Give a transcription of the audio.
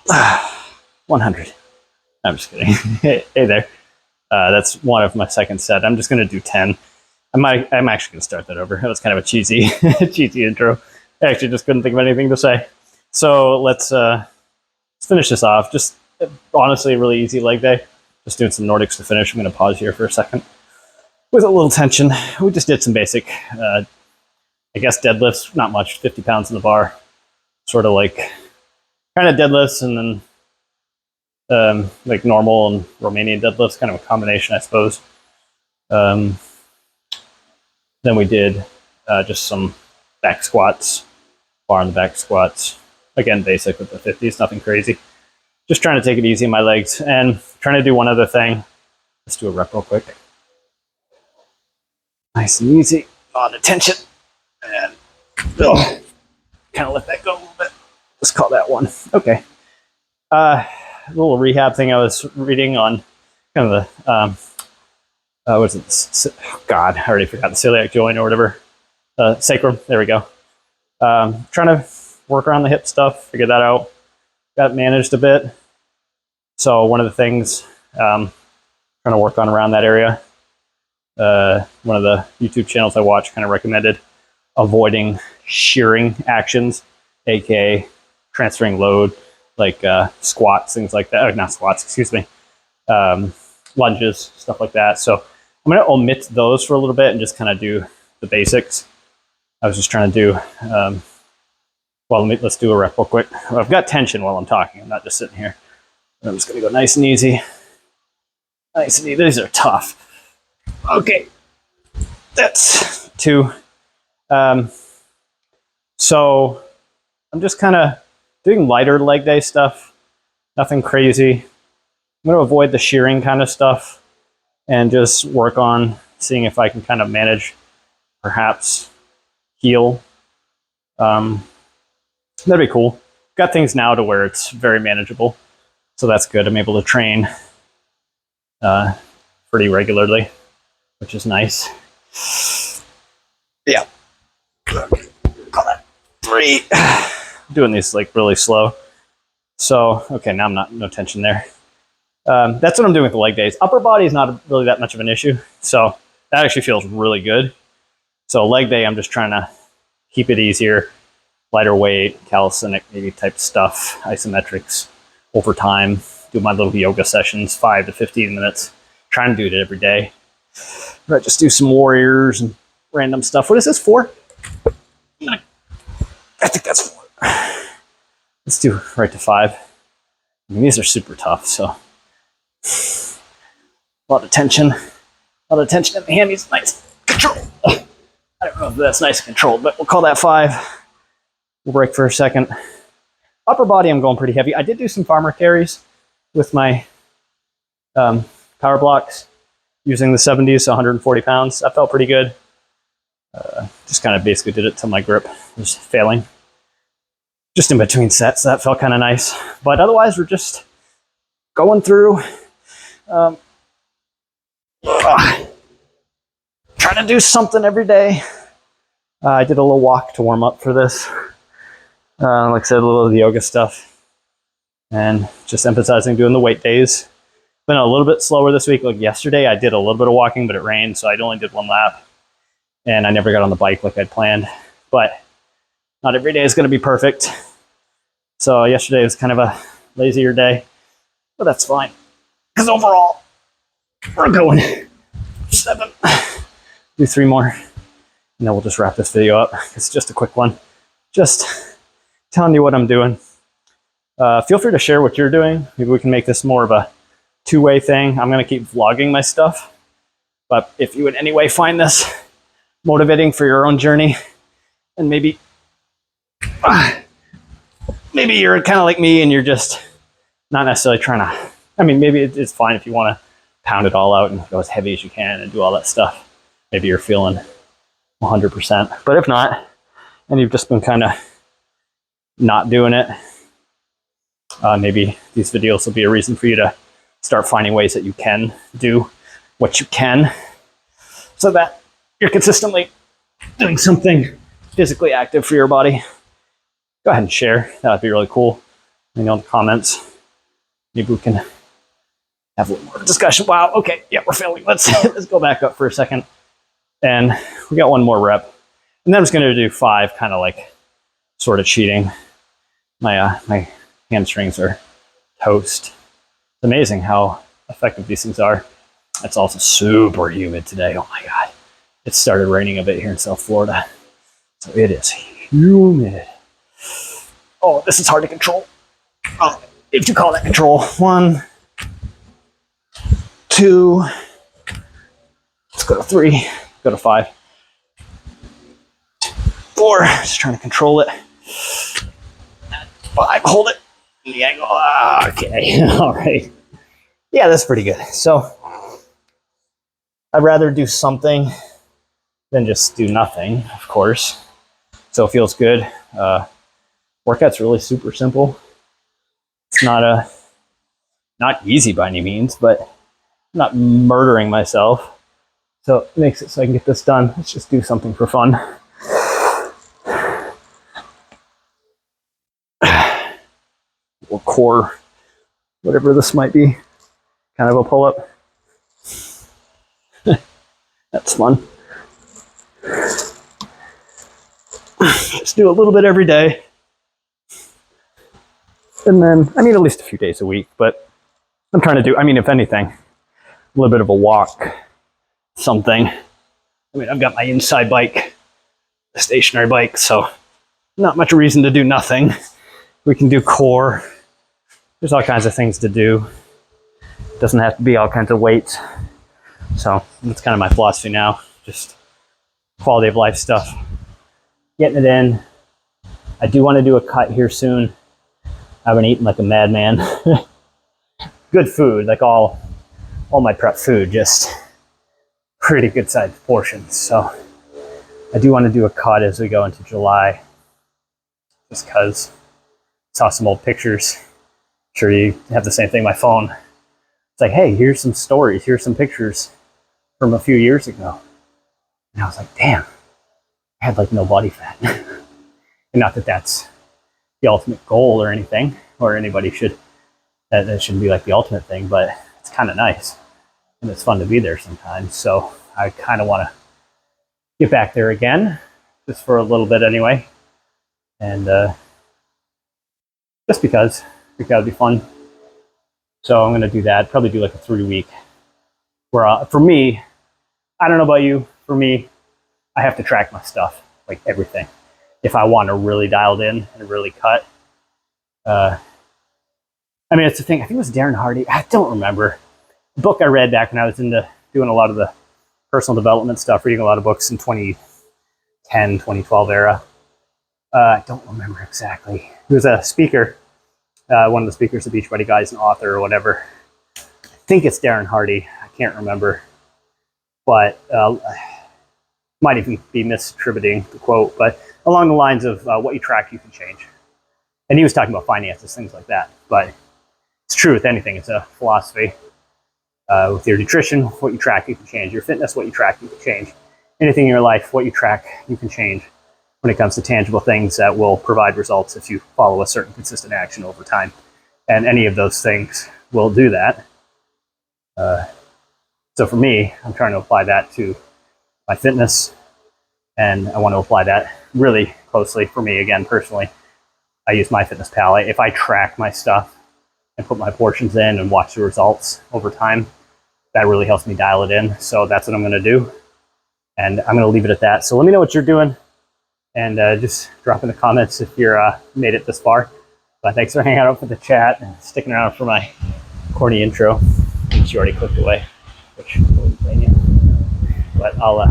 100. I'm just kidding. Hey there. That's one of my second set. I'm just going to do 10. I'm actually going to start that over. That was kind of a cheesy, cheesy intro. I actually just couldn't think of anything to say. So let's finish this off. Just honestly, a really easy leg day. Just doing some Nordics to finish. I'm going to pause here for a second with a little tension. We just did some basic, I guess, deadlifts. Not much, 50 pounds in the bar. Sort of like kind of deadlifts and then like normal and Romanian deadlifts, kind of a combination, I suppose. Then we did just some back squats, bar on the back squats. Again, basic with the 50s, nothing crazy. Just trying to take it easy in my legs and trying to do one other thing. Let's do a rep real quick. Nice and easy on the tension. And kind of let that go a little bit. Let's call that one. Okay. A little rehab thing I was reading on kind of the, what is it? God, I already forgot the celiac joint or whatever. Sacrum. There we go. Trying to work around the hip stuff, figure that out. Got managed a bit. So one of the things trying to work on around that area. One of the YouTube channels I watch kind of recommended avoiding shearing actions, aka transferring load, like squats, things like that. Not squats, excuse me. Lunges, stuff like that. So I'm going to omit those for a little bit and just kind of do the basics. I was just trying to do, well, let's do a rep real quick. Well, I've got tension while I'm talking. I'm not just sitting here. I'm just going to go nice and easy. Nice and easy. These are tough. Okay. That's 2. So I'm just kind of doing lighter leg day stuff. Nothing crazy. I'm going to avoid the shearing kind of stuff and just work on seeing if I can kind of manage, perhaps heel. That'd be cool. Got things now to where it's very manageable. So that's good. I'm able to train pretty regularly, which is nice. Yeah. Call that 3. Doing these like really slow. So, okay, now I'm no tension there. That's what I'm doing with the leg days. Upper body is not really that much of an issue. So that actually feels really good. So leg day, I'm just trying to keep it easier, lighter weight, calisthenic maybe type stuff, isometrics over time. Do my little yoga sessions, 5 to 15 minutes. Trying to do it every day. Right, just do some warriors and random stuff. What is this, 4? I think that's 4. Let's do right to 5. I mean, these are super tough, so a lot of tension. A lot of tension in the hammies. Nice control. I don't know if that's nice and controlled, but we'll call that 5. We'll break for a second. Upper body, I'm going pretty heavy. I did do some farmer carries with my power blocks using the 70s, so 140 pounds. That felt pretty good. Just kind of basically did it till my grip was failing. Just in between sets, that felt kind of nice. But otherwise, we're just going through, trying to do something every day. I did a little walk to warm up for this. Like I said, a little of the yoga stuff. And just emphasizing doing the weight days. Been a little bit slower this week. Like yesterday, I did a little bit of walking, but it rained, so I only did 1 lap. And I never got on the bike like I'd planned. But not every day is going to be perfect. So yesterday was kind of a lazier day. But that's fine. Because overall, we're going 7. Do 3 more. And then we'll just wrap this video up. It's just a quick one. Just telling you what I'm doing. Feel free to share what you're doing. Maybe we can make this more of a 2-way thing. I'm going to keep vlogging my stuff. But if you in any way find this motivating for your own journey, and maybe you're kind of like me and you're just not necessarily trying to, I mean, maybe it's fine if you want to pound it all out and go as heavy as you can and do all that stuff. Maybe you're feeling 100%. But if not, and you've just been kind of not doing it, maybe these videos will be a reason for you to start finding ways that you can do what you can so that you're consistently doing something physically active for your body. Go ahead and share. That would be really cool. in the comments. Maybe we can have a little more discussion. Wow, okay, yeah, we're failing. Let's go back up for a second. And we got one more rep. And then I'm just gonna do 5, kind of like sort of cheating. My hamstrings are toast. It's amazing how effective these things are. It's also super humid today. Oh my God. It started raining a bit here in South Florida. So it is humid. Oh, this is hard to control. Oh, if you call that control. 1, 2, let's go to 3, go to 5, 4, just trying to control it. 5, hold it. In the angle. Okay, all right. Yeah, that's pretty good. So I'd rather do something than just do nothing, of course. So it feels good. Workout's really super simple. It's not easy by any means, but I'm not murdering myself. So it makes it so I can get this done. Let's just do something for fun. Or core, whatever this might be. Kind of a pull-up. That's fun. Just do a little bit every day. And then, I mean, at least a few days a week, but I'm trying to do, I mean, if anything, a little bit of a walk, something. I mean, I've got my inside bike, the stationary bike, so not much reason to do nothing. We can do core. There's all kinds of things to do. Doesn't have to be all kinds of weights. So that's kind of my philosophy now. Just quality of life stuff. Getting it in. I do want to do a cut here soon. I've been eating like a madman. Good food, like all my prep food, just pretty good sized portions. So I do want to do a cut as we go into July. Just because saw some old pictures. I'm sure you have the same thing on my phone. It's like, hey, here's some stories, here's some pictures from a few years ago. And I was like, damn, I had like no body fat. And not that that's the ultimate goal or anything, or anybody should, that shouldn't be like the ultimate thing, but it's kind of nice. And it's fun to be there sometimes. So I kind of want to get back there again, just for a little bit anyway. And just because I think that would be fun. So I'm going to do that, probably do like a 3-week where for me, I don't know about you, for me, I have to track my stuff, like everything. If I want to really dial it in and really cut. I mean, it's the thing, I think it was Darren Hardy, I don't remember. The book I read back when I was into doing a lot of the personal development stuff, reading a lot of books in 2010, 2012 era. I don't remember exactly. He was a speaker, one of the speakers of Beachbody Guys, an author or whatever. I think it's Darren Hardy, I can't remember. But might even be misattributing the quote, but along the lines of what you track, you can change. And he was talking about finances, things like that. But it's true with anything. It's a philosophy. With your nutrition, what you track, you can change. Your fitness, what you track, you can change. Anything in your life, what you track, you can change when it comes to tangible things that will provide results if you follow a certain consistent action over time. And any of those things will do that. So for me, I'm trying to apply that to my fitness, and I want to apply that really closely for me. Again, personally, I use MyFitnessPal. If I track my stuff and put my portions in and watch the results over time, that really helps me dial it in. So that's what I'm going to do, and I'm going to leave it at that. So let me know what you're doing, and just drop in the comments if you're made it this far. But thanks for hanging out for the chat and sticking around for my corny intro, which you already clicked away, which I wouldn't blame you. But I'll